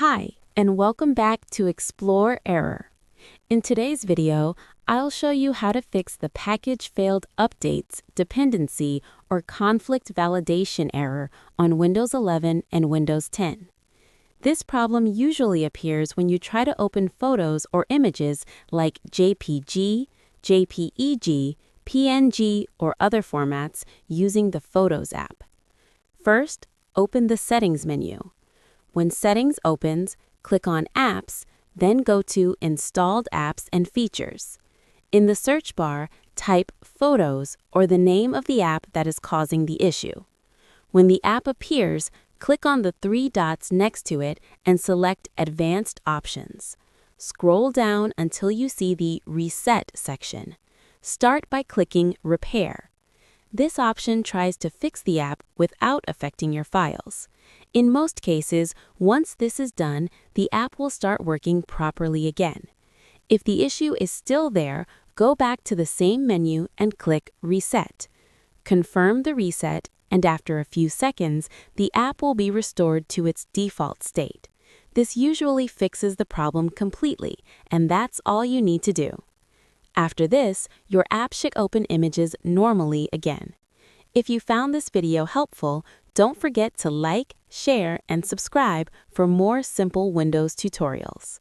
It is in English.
Hi, and welcome back to Explore Error. In today's video, I'll show you how to fix the package failed updates, dependency, or conflict validation error on Windows 11 and Windows 10. This problem usually appears when you try to open photos or images like JPG, JPEG, PNG, or other formats using the Photos app. First, open the Settings menu. When Settings opens, click on Apps, then go to Installed Apps and Features. In the search bar, type Photos or the name of the app that is causing the issue. When the app appears, click on the three dots next to it and select Advanced Options. Scroll down until you see the Reset section. Start by clicking Repair. This option tries to fix the app without affecting your files. In most cases, once this is done, the app will start working properly again. If the issue is still there, go back to the same menu and click Reset. Confirm the reset, and after a few seconds, the app will be restored to its default state. This usually fixes the problem completely, and that's all you need to do. After this, your app should open images normally again. If you found this video helpful, don't forget to like, share, and subscribe for more simple Windows tutorials.